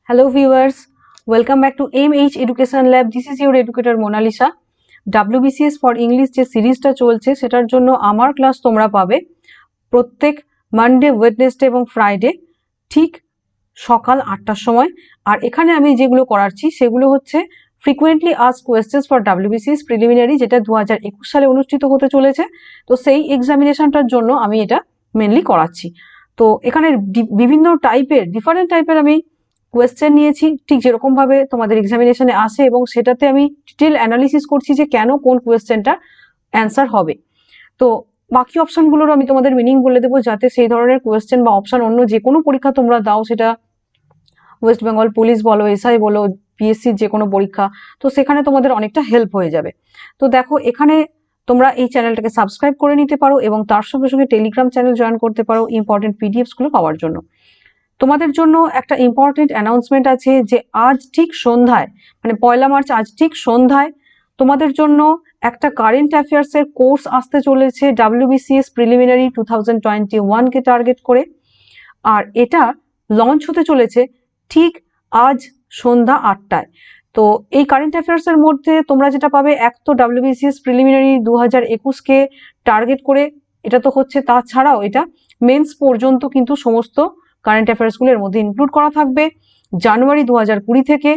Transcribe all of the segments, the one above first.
Hello viewers, welcome back to MH Education Lab. This is your educator Monalisa. WBCS for English যে সিরিজটা চলছে সেটার জন্য আমার ক্লাস তোমরা পাবে প্রত্যেক মানডে, ওয়েডনেসডে এবং ফ্রাইডে ঠিক সকাল 8টার সময়। আর এখানে আমি যেগুলো করাচ্ছি সেগুলো হচ্ছে frequently asked questions for WBCS preliminary, যেটা 2021 সালে অনুষ্ঠিত হতে চলেছে। তো সেই এক্সামিনেশনটার জন্য আমি এটা মেনলি করাচ্ছি। তো এখানে বিভিন্ন টাইপের ডিফারেন্ট টাইপের আমি কোয়েশ্চেন নিয়েছি, ঠিক যেরকম ভাবে তোমাদের এক্সামিনেশনে আসে, এবং সেটাতে আমি ডিটেল অ্যানালিসিস করছি যে কেন কোন কোয়েশ্চেনটা অ্যান্সার হবে। তো বাকি অপশনগুলোর আমি তোমাদের মিনিং বলে দেবো, যাতে সেই ধরনের কোয়েশ্চেন বা অপশন অন্য যে কোনো পরীক্ষা তোমরা দাও, সেটা ওয়েস্ট বেঙ্গল পুলিশ বলো, এসআই বলো, পিএসসির যে কোনো পরীক্ষা, তো সেখানে তোমাদের অনেকটা হেল্প হয়ে যাবে। তো দেখো, এখানে তোমরা এই চ্যানেলটাকে সাবস্ক্রাইব করে নিতে পারো এবং তার সঙ্গে সঙ্গে টেলিগ্রাম চ্যানেল জয়েন করতে পারো ইম্পর্টেন্ট পিডিএফসগুলো পাওয়ার জন্য। তোমাদের জন্য একটা ইম্পর্টেন্ট অ্যানাউন্সমেন্ট আছে যে আজ ঠিক সন্ধ্যায়, মানে 1 মার্চ, আজ ঠিক সন্ধ্যায় তোমাদের জন্য একটা কারেন্ট অ্যাফেয়ার্সের কোর্স আসতে চলেছে WBCS প্রিলিমিনারি 2021 কে টার্গেট করে। আর এটা লঞ্চ হতে চলেছে ঠিক আজ সন্ধ্যা 8টায়। তো এই কারেন্ট অ্যাফেয়ার্সের মধ্যে তোমরা যেটা পাবে, এক তো WBCS প্রিলিমিনারি 2021 কে টার্গেট করে এটা তো হচ্ছে, তাছাড়াও এটা মেন্স পর্যন্ত কিন্তু সমস্ত কারেন্ট অ্যাফেয়ার্সগুলোর মধ্যে ইনক্লুড করা থাকবে জানুয়ারি 2020 থেকে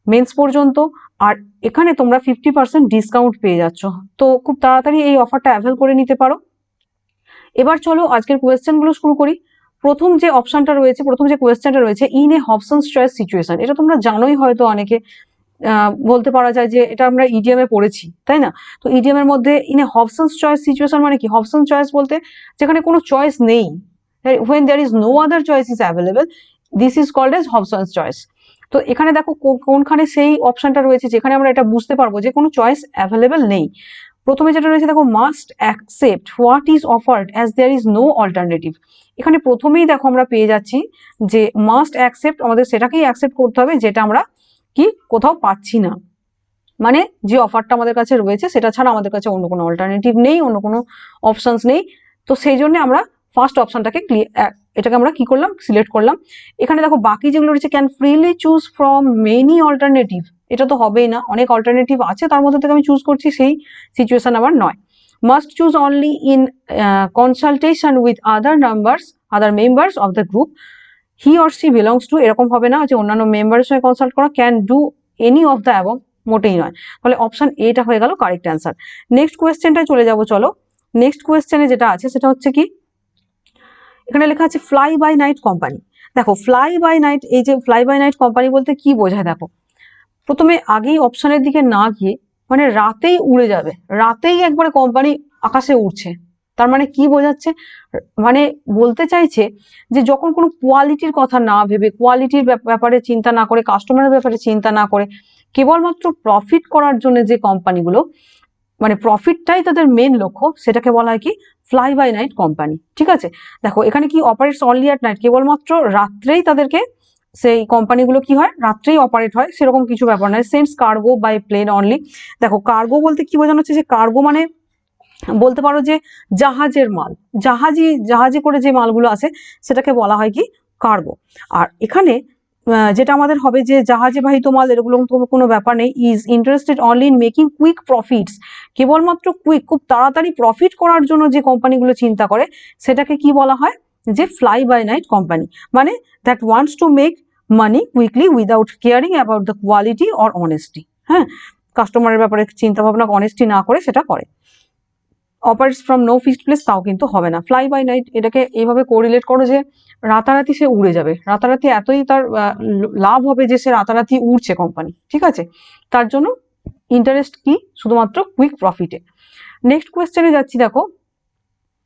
মেন্স পর্যন্ত। আর এখানে তোমরা 50% ডিসকাউন্ট পেয়ে যাচ্ছ। তো খুব তাড়াতাড়ি এই অফারটা অ্যাভেল করে নিতে পারো। এবার চলো আজকের কোয়েশ্চেনগুলো শুরু করি। প্রথম যে কোয়েশ্চেনটা রয়েছে, ইন এ হবসন্স চয়েস সিচুয়েশন, এটা তোমরা জানোই হয়তো অনেকে, বলতে পারা যায় যে এটা আমরা ইডিএমে পড়েছি, তাই না? তো ইডিএমের মধ্যে ইন এ হবসন্স চয়েস সিচুয়েশন মানে কি? হবসন্স চয়েস বলতে যেখানে কোনো চয়েস নেই, when there is no other choice is available, this is called as Hobson's choice. তো এখানে দেখো কোনখানে সেই অপশনটা রয়েছে যেখানে আমরা এটা বুঝতে পারবো যে কোনো চয়েস অ্যাভেলেবল নেই। প্রথমে যেটা রয়েছে দেখো, must accept what is offered as there is no alternative. এখানে প্রথমেই দেখো আমরা পেয়ে যাচ্ছি যে মাস্ট অ্যাকসেপ্ট, আমাদের সেটাকেই অ্যাকসেপ্ট করতে হবে যেটা আমরা কি কোথাও পাচ্ছি না, মানে যে অফারটা আমাদের কাছে রয়েছে সেটা ছাড়া আমাদের কাছে অন্য কোনো অল্টারনেটিভ নেই, অন্য কোনো অপশনস নেই। তো সেই জন্য আমরা ফার্স্ট অপশনটাকে এটাকে আমরা কি করলাম, সিলেক্ট করলাম। এখানে দেখো বাকি যেগুলো রয়েছে, can freely choose from many alternative, এটা তো হবেই না, অনেক অল্টারনেটিভ আছে তার মধ্যে থেকে আমি চুজ করছি, সেই সিচুয়েশন আমার নয়। Must choose only in consultation with other members of the group he or she belongs to, এরকম হবে না যে অন্যান্য মেম্বারের সঙ্গে কনসাল্ট করা। Can do any of the above, মোটেই নয়। তাহলে অপশন এটা হয়ে গেল কারেক্ট অ্যান্সার। নেক্সট কোয়েশ্চেনটায় চলে যাব, চলো। নেক্সট কোয়েশ্চেনে যেটা আছে সেটা হচ্ছে কি, এখানে লেখা আছে ফ্লাই বাই নাইট কোম্পানি। দেখো ফ্লাই বাই নাইট, এই যে ফ্লাই বাই নাইট কোম্পানি বলতে কি বোঝায়, দেখো প্রথমে আগেই অপশনের দিকে না গিয়ে, মানে রাতেই উড়ে যাবে, রাতেই একবারে কোম্পানি আকাশে উড়ছে, তার মানে কি বোঝাচ্ছে? মানে বলতে চাইছে যে যখন কোনো কোয়ালিটির কথা না ভেবে, কোয়ালিটির ব্যাপারে চিন্তা না করে, কাস্টমারের ব্যাপারে চিন্তা না করে, কেবলমাত্র প্রফিট করার জন্য যে কোম্পানিগুলো, মানে প্রফিটটাই তাদের মেন লক্ষ্য, সেটাকে বলা হয় কি ফ্লাই বাই নাইট কোম্পানি। ঠিক আছে, দেখো এখানে কি অপারেটস অনলি অ্যাট নাইট, কেবলমাত্র রাত্রেই তাদেরকে সেই কোম্পানিগুলো কি হয়, রাত্রেই অপারেট হয়, সেরকম কিছু ব্যাপার নয়। Sends cargo by plane only. দেখো কার্গো বলতে কি বোঝানো হচ্ছে, যে কার্গো মানে বলতে পারো যে জাহাজের মাল, জাহাজে করে যে মালগুলো আসে সেটাকে বলা হয় কি কার্গো। আর এখানে যেটা আমাদের হবে যে জাহাজে বাহিত মাল, এগুলো কোনো ব্যাপার নেই। Is interested only in making quick profits, কেবলমাত্র কুইক, খুব তাড়াতাড়ি প্রফিট করার জন্য যে কোম্পানিগুলো চিন্তা করে সেটাকে কি বলা হয়, যে ফ্লাই বাই নাইট কোম্পানি। মানে that wants to make money quickly without caring about the quality or honesty. হ্যাঁ, কাস্টমারের ব্যাপারে চিন্তা ভাবনা, অনেস্টি না করে সেটা করে। Operates from no fixed place, তাও কিন্তু হবে না। ফ্লাই বাই নাইট এটাকে এইভাবে কোরিলেট করো যে রাতারাতি সে উড়ে যাবে, রাতারাতি এতই তার লাভ হবে যে সে রাতারাতি উড়ছে কোম্পানি। ঠিক আছে, তার জন্য ইন্টারেস্ট কি, শুধুমাত্র কুইক প্রফিটে। নেক্সট কোয়েশ্চেনে যাচ্ছি, দেখো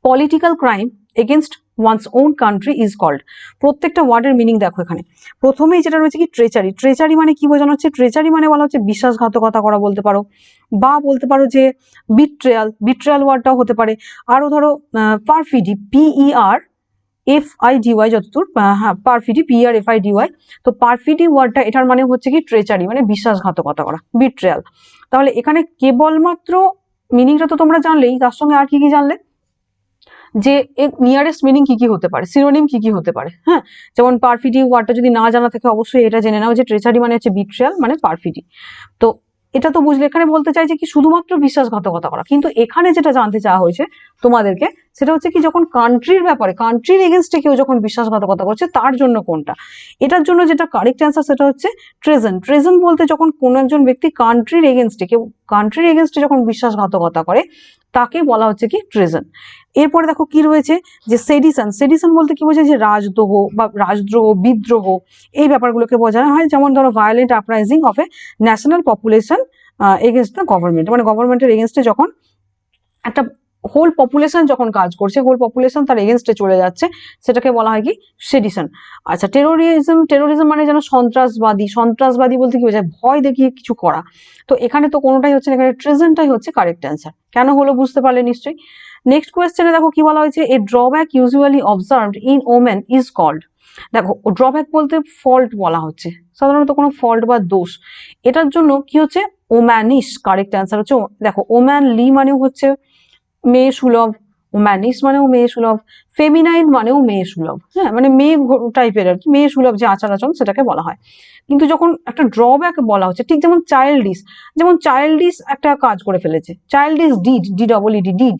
political crime against one's own country is called. প্রত্যেকটা ওয়ার্ডের মিনিং দেখো এখানে। প্রথমেই যেটা রয়েছে কি ট্রেচারি, ট্রেচারি মানে কি বোঝানো হচ্ছে? ট্রেচারি মানে বলা হচ্ছে বিশ্বাসঘাতকতা করা বলতে পারো, বা বলতে পারো যে বিট্রেয়াল ওয়ার্ডটাও হতে পারে। আরো ধরো পারফিডি, PERFIDY, যতদূর, হ্যাঁ পারফিডি, PERFIDY। তো পারফিডি ওয়ার্ডটা, এটার মানে হচ্ছে কি ট্রেচারি, মানে বিশ্বাসঘাতকতা করা, বিট্রেয়াল। তাহলে এখানে কেবলমাত্র মিনিংটা তো তোমরা জানলেই, তার সঙ্গে আর কি কি জানলে? যে এর নিয়ারেস্ট মিনিং কি কি হতে পারে, সিনোনিম কি কি হতে পারে। হ্যাঁ, যেমন পারফিডি ওয়ার্ডটা যদি না জানা থাকে অবশ্যই এটা জেনে নাও যে ট্রেচারি মানে হচ্ছে বিট্রিয়াল মানে পারফিডি। তো এটা তো বুঝলে, এখানে বলতে চাইছে কি শুধুমাত্র বিশ্বাসঘাতকতা করা, কিন্তু এখানে যেটা জানতে চাওয়া হয়েছে তোমাদেরকে সেটা হচ্ছে কি যখন কান্ট্রির ব্যাপারে, কান্ট্রির এগেনস্টে কেউ যখন বিশ্বাসঘাতকতা করছে তার জন্য কোনটা। এটার জন্য যেটা কারেক্ট অ্যান্সার সেটা হচ্ছে ট্রেজন। ট্রেজন বলতে যখন কোনো একজন ব্যক্তি কান্ট্রির এগেনস্টে, কেউ কান্ট্রির এগেনস্টে যখন বিশ্বাসঘাতকতা করে তাকে বলা হচ্ছে কি ট্রেজন। এরপরে দেখো কি রয়েছে যে সেডিশন। সেডিশন বলতে কি বোঝায় যে রাজদ্রোহ বা রাজদ্রোহ, বিদ্রোহ এই ব্যাপারগুলোকে বোঝানো হয়। যেমন ধরো violent uprising of a national population against the government, মানে গভর্নমেন্টের এগেনস্টে যখন একটা হোল পপুলেশন যখন কাজ করছে, হোল পপুলেশন তার এগেনস্টে চলে যাচ্ছে, সেটাকে বলা হয় কি সেডিশন। আচ্ছা, টেরোরিজম। টেরোরিজম মানে যেন সন্ত্রাসবাদী। সন্ত্রাসবাদী বলতে কি বোঝায়, ভয় দেখিয়ে কিছু করা। তো এখানে তো কোনোটাই হচ্ছে না, এখানে ট্রেজনটাই হচ্ছে কারেক্ট অ্যান্সার। কেন হলো বুঝতে পারলে নিশ্চয়ই। নেক্সট কোয়েশ্চেনে দেখো কি বলা হয়েছে, a drawback usually observed in women is called. দেখো ড্রব্যাক বলতে ফল্ট বলা হচ্ছে, সাধারণত কোনো ফল্ট বা দোষ। এটার জন্য কি হচ্ছে ওম্যানিশ, কারেক্ট অ্যান্সার হচ্ছে। দেখো ওম্যানলি মানেও হচ্ছে মেয়ে সুলভ, ওম্যানিস মানেও মেয়ে সুলভ, ফেমিনাইন মানেও মেয়ে সুলভ। হ্যাঁ, মানে মেয়ে টাইপের আর কি, মেয়ে সুলভ যে আচার আচরণ সেটাকে বলা হয়। কিন্তু যখন একটা ড্রব্যাক বলা হচ্ছে, ঠিক যেমন চাইল্ডিশ, যেমন চাইল্ডিশ একটা কাজ করে ফেলেছে, চাইল্ডিশ ডিড, ডি ডিড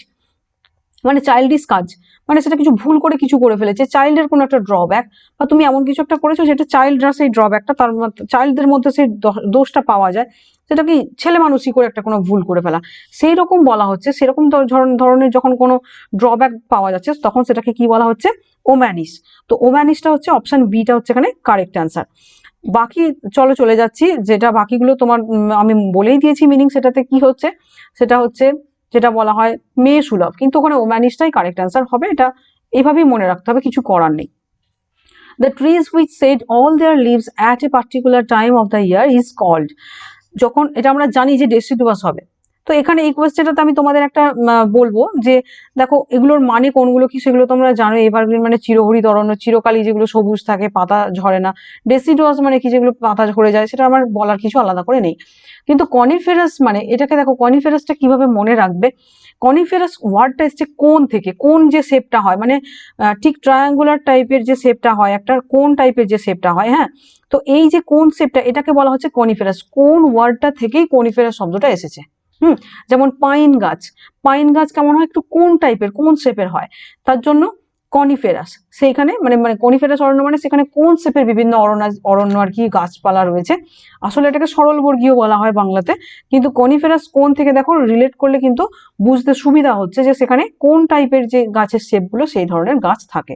মানে চাইল্ডিশ কাজ, মানে সেটা কিছু ভুল করে কিছু করে ফেলেছে, চাইল্ডের কোনো একটা ড্রব্যাক, বা তুমি এমন কিছু একটা করেছো যেটা চাইল্ডরা সেই ড্রব্যাকটা, তার চাইল্ডদের মধ্যে সেই দোষটা পাওয়া যায়, সেটা কি ছেলে মানুষই করে একটা কোনো ভুল করে ফেলা, সেই রকম বলা হচ্ছে। সেরকম ধরনের যখন কোনো ড্রব্যাক পাওয়া যাচ্ছে তখন সেটাকে কি বলা হচ্ছে ওম্যানিস। তো ওম্যানিসটা হচ্ছে অপশন বিটা হচ্ছে এখানে কারেক্ট অ্যান্সার। বাকি চলো চলে যাচ্ছি, যেটা বাকিগুলো তোমার আমি বলেই দিয়েছি মিনিং, সেটাতে কি হচ্ছে, সেটা হচ্ছে যেটা বলা হয় মেয়ে সুলভ, কিন্তু ওখানে ওম্যানিশটাই কারেক্ট অ্যান্সার হবে। এটা এইভাবেই মনে রাখতে হবে, কিছু করার নেই। The trees which shed all their leaves at a particular time of the year is called. যখন এটা আমরা জানি যে ডেসিডুয়াস হবে, তো এখানে এই কোয়েশ্চেনটাতে আমি তোমাদের একটা বলবো যে দেখো এগুলোর মানে কোনগুলো কি সেগুলো তোমরা জানো। এভারগ্রিন মানে চিরহরিত অরণ্য, চিরকালই যেগুলো সবুজ থাকে, পাতা ঝরে না। ডেসিডুয়াস মানে কি, যেগুলো পাতা ঝরে যায়, সেটা আমার বলার কিছু আলাদা করে নেই। কিন্তু কনিফেরাস মানে এটাকে দেখো, কনিফেরাসটা কিভাবে মনে রাখবে। কনিফেরাস ওয়ার্ডটা এসছে কোন থেকে, কোন যে শেপটা হয়, মানে ঠিক ট্রায়াঙ্গুলার টাইপের যে শেপটা হয়, একটা কোন টাইপের যে শেপটা হয়। হ্যাঁ, তো এই যে কোন শেপটা, এটাকে বলা হচ্ছে কনিফেরাস। কোন ওয়ার্ডটা থেকেই কনিফেরাস শব্দটা এসেছে। যেমন পাইন গাছ, পাইন গাছ কেমন হয়, একটু কোন টাইপের, কোন শেপের হয়, তার জন্য কনিফেরাস। সেইখানে মানে মানে কনিফেরাস অরণ্য মানে সেখানে কোন শেপের বিভিন্ন অরণ্য আর কি গাছপালা রয়েছে। আসলে এটাকে সরলবর্গীয় বলা হয় বাংলাতে, কিন্তু কনিফেরাস কোন থেকে দেখো রিলেট করলে কিন্তু বুঝতে সুবিধা হচ্ছে যে সেখানে কোন টাইপের যে গাছের শেপগুলো সেই ধরনের গাছ থাকে।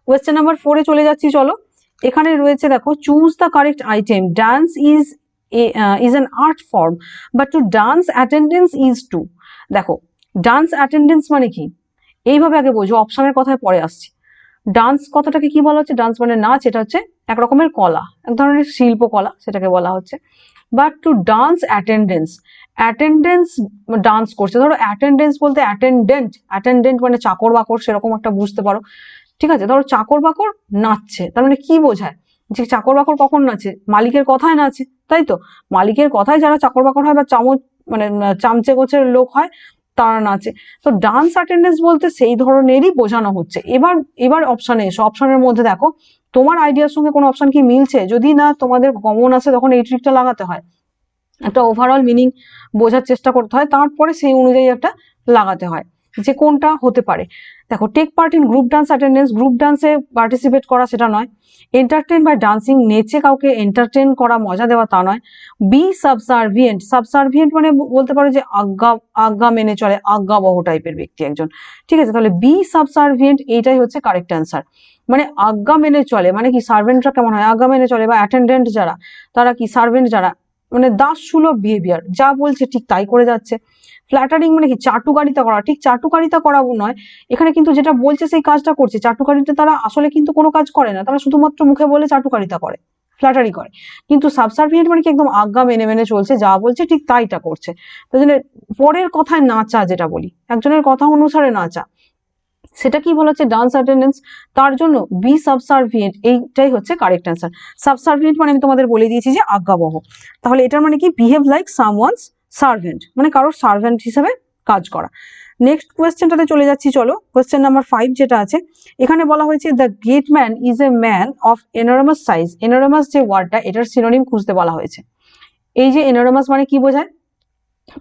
কোয়েশ্চেন নাম্বার 4-এ চলে যাচ্ছি, চলো। এখানে রয়েছে দেখো, choose the correct item. Dance is is an art form but to dance attendance is too। দেখো ডান্স অ্যাটেন্ডেন্স মানে কি, এইভাবে আগে বোঝো, অপশনের কথায় পরে আসছি। ডান্স কথাটাকে কি বলা হচ্ছে, ডান্স মানে নাচ, এটা হচ্ছে এক রকমের কলা, এক ধরনের শিল্পকলা, সেটাকে বলা হচ্ছে। But to dance attendance, attendance dance করছে, ধরো অ্যাটেন্ডেন্স বলতে অ্যাটেন্ডেন্ট, অ্যাটেন্ডেন্ট মানে চাকর বাকর, সেরকম একটা বুঝতে পারো। ঠিক আছে, ধরো চাকর বাকর নাচছে, তার মানে কি বোঝায় যে চাকর বাকর কখন নাচে, মালিকের কথায় নাচে, তাই তো। মালিকের কথায় যারা চাকর বাকর হয় বা মানে চামচে গোছের লোক হয় তারা নাচে। তো ডান্স অ্যাটেন্ডেন্স বলতে সেই ধরনেরই বোঝানো হচ্ছে। এবার অপশনে এসো, অপশনের মধ্যে দেখো তোমার আইডিয়ার সঙ্গে কোনো অপশন কি মিলছে, যদি না তোমাদের কমন আছে তখন এই ট্রিকটা লাগাতে হয়, একটা ওভারঅল মিনিং বোঝার চেষ্টা করতে হয়, তারপরে সেই অনুযায়ী একটা লাগাতে হয় যে কোনটা হতে পারে। দেখো take part in group dance attendance, group ডান্সে পার্টিসিপেট করা সেটা নয়। এন্টারটেন বাই ডান্সিং, নেচে কাউকে এন্টারটেন করা, মজা দেওয়া, তা নয়। বি সাবসার্ভিয়েন্ট, সাবসার্ভিয়েন্ট মানে বলতে পারো যে আজ্ঞা মেনে চলে, আজ্ঞাবহ টাইপের ব্যক্তি একজন। ঠিক আছে, তাহলে বি সাবসার্ভিয়েন্ট এইটাই হচ্ছে কারেক্ট অ্যান্সার। মানে আজ্ঞা মেনে চলে মানে কি, সার্ভেন্টরা কেমন হয়, আজ্ঞা মেনে চলে, বা অ্যাটেন্ডেন্ট যারা তারা কি, সার্ভেন্ট যারা মানে দাস সুলভ বিহেভিয়ার, যা বলছে ঠিক তাই করে যাচ্ছে। ফ্ল্যাটারিং মানে কি, চাটুকারিতা করা, ঠিক চাটুকারিতা করা নয়, এখানে কিন্তু যেটা বলছে সেই কাজটা করছে। চাটুকারিতা তারা আসলে কিন্তু কোনো কাজ করে না, তারা শুধুমাত্র মুখে বলে চাটুকারিতা করে, ফ্ল্যাটারি করে। কিন্তু সাবসার্ভিয়েন্ট মানে কি, একদম আজ্ঞা মেনে মেনে চলছে, যা বলছে ঠিক তাইটা করছে। তাই জন্য পরের কথায় নাচা, যেটা বলি একজনের কথা অনুসারে নাচা, সেটা কি বলা হচ্ছে ডান্স অ্যাটেন্ডেন্স। তার জন্য বি সাবসার্ভিয়েন্ট এইটাই হচ্ছে কারেক্ট অ্যান্সার। সাবসার্ভিয়েন্ট মানে আমি তোমাদের বলে দিয়েছি যে আজ্ঞাবহ, তাহলে এটার মানে কি, বিহেভ লাইক সামওয়ানস সার্ভেন্ট, মানে কারোর সার্ভেন্ট হিসেবে কাজ করা। নেক্সট কোয়েশ্চেনটাতে চলে যাচ্ছি, চলো কোয়েশ্চেন নাম্বার 5 যেটা আছে এখানে বলা হয়েছে the gateman is a man of enormous size. Enormous যে ওয়ার্ডটা, এটার সিনোনিম খুঁজতে বলা হয়েছে। এই যে এনরমাস মানে কি বোঝায়,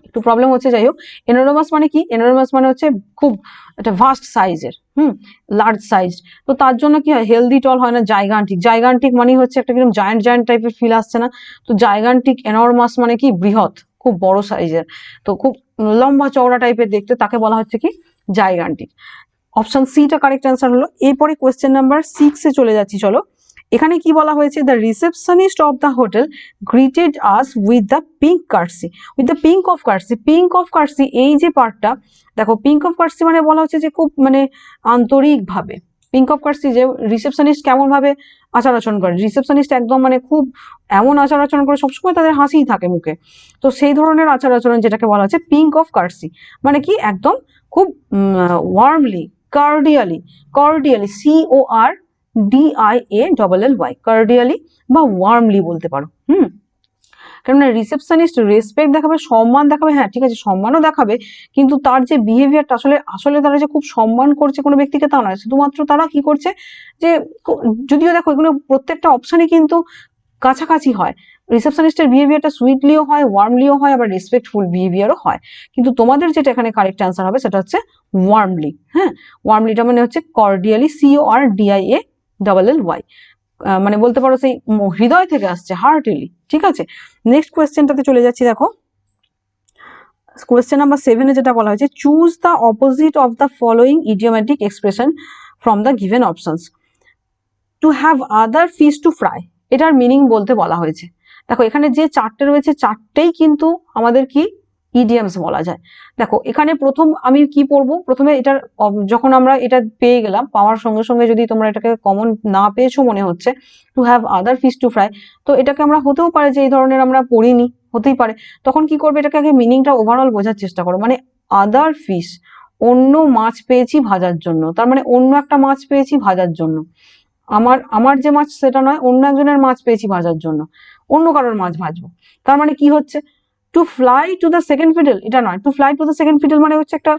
একটু প্রবলেম হচ্ছে, যাই হোক। এনরমাস মানে কি, এনরমাস মানে হচ্ছে খুব একটা ভাস্ট সাইজের, লার্জ সাইজ। তো তার জন্য কি হয়, হেলদি টল হয় না, জাইগান্টিক। জাইগান্টিক মানে হচ্ছে একটা কিরকম জায়ান্ট জায়ান্ট টাইপের ফিল আসছে না, তো জাইগান্টিক। এনরমাস মানে কি বৃহৎ, খুব বড় সাইজের, তো খুব লম্বা চওড়া টাইপের দেখতে, তাকে বলা হচ্ছে কি জাইগান্টিক। অপশন সিটা কারেক্ট অ্যান্সার হলো। এরপরে কোয়েশ্চেন নাম্বার 6 এ চলে যাচ্ছি, চলো। এখানে কি বলা হয়েছে, the receptionist of the hotel greeted us with the pink courtesy, with the pink of courtesy. Pink of courtesy এই যে পার্টটা দেখো, পিঙ্ক অফ কার্সি মানে বলা হচ্ছে যে খুব মানে আন্তরিকভাবে। পিঙ্ক অফ কার্সি যে রিসেপশনিস্ট কেমন ভাবে আচার আচরণ করে, রিসেপশনিস্ট একদম মানে খুব এমন আচার আচরণ করে, সবসময় তাদের হাসিই থাকে মুখে, তো সেই ধরনের আচার আচরণ যেটাকে বলা হচ্ছে পিঙ্ক অফ কার্সি। মানে কি একদম খুব warmly, cordially, cordially, CORDIALLY, cordially বা ওয়ার্মলি বলতে পারো। কেননা রিসেপশনিস্ট রেসপেক্ট দেখাবে, সম্মান দেখাবে, হ্যাঁ ঠিক আছে সম্মানও দেখাবে, কিন্তু তার যে বিহেভিয়ারটা আসলে আসলে তারা যে খুব সম্মান করছে কোনো ব্যক্তিকে তা নয়, শুধুমাত্র তারা কি করছে যে, যদিও দেখো এগুলো প্রত্যেকটা অপশনই কিন্তু কাছাকাছি হয়, রিসেপশনিস্টের বিহেভিয়ারটা সুইটলিও হয়, ওয়ার্মলিও হয়, আবার রেসপেক্টফুল বিহেভিয়ারও হয়, কিন্তু তোমাদের যেটা এখানে কারেক্ট অ্যান্সার হবে সেটা হচ্ছে ওয়ার্মলি। হ্যাঁ, ওয়ার্মলিটা মানে হচ্ছে কর্ডিয়ালি, CORDIALLY, মানে বলতে পারো সেই হৃদয় থেকে আসছে, হার্টিলি। ঠিক আছে, নেক্সট কোয়েশ্চেনটাতে চলে যাচ্ছি, দেখো কোয়েশ্চেন নাম্বার 7 এ যেটা বলা হয়েছে, choose the opposite of the following idiomatic expression from the given options. To have other fish two fry, এটার মিনিং বলতে বলা হয়েছে। দেখো এখানে যে চারটে রয়েছে চারটেই কিন্তু আমাদের কি ইডিয়ামস বলা যায়। দেখো এখানে প্রথম আমি কি পড়বো, প্রথমে এটার যখন আমরা এটা পেয়ে গেলাম, পাওয়ার সঙ্গে সঙ্গে যদি তোমরা এটাকে কমন না পেয়েছো মনে হচ্ছে, to have other fish two fry, তো এটাকে আমরা হতেও পারে যে এই ধরনের আমরা পড়িনি, হতেই পারে। তখন কি করবে, এটাকে আগে মিনিংটা ওভারঅল বোঝার চেষ্টা করো। মানে আদার ফিশ, অন্য মাছ পেয়েছি ভাজার জন্য, তার মানে অন্য একটা মাছ পেয়েছি ভাজার জন্য। আমার আমার যে মাছ সেটা নয়, অন্য একজনের মাছ পেয়েছি ভাজার জন্য, অন্য কারোর মাছ ভাজবো। তার মানে কি হচ্ছে, to fly to the second fiddle, এটা নয়। To fly to the second fiddle মানে হচ্ছে একটা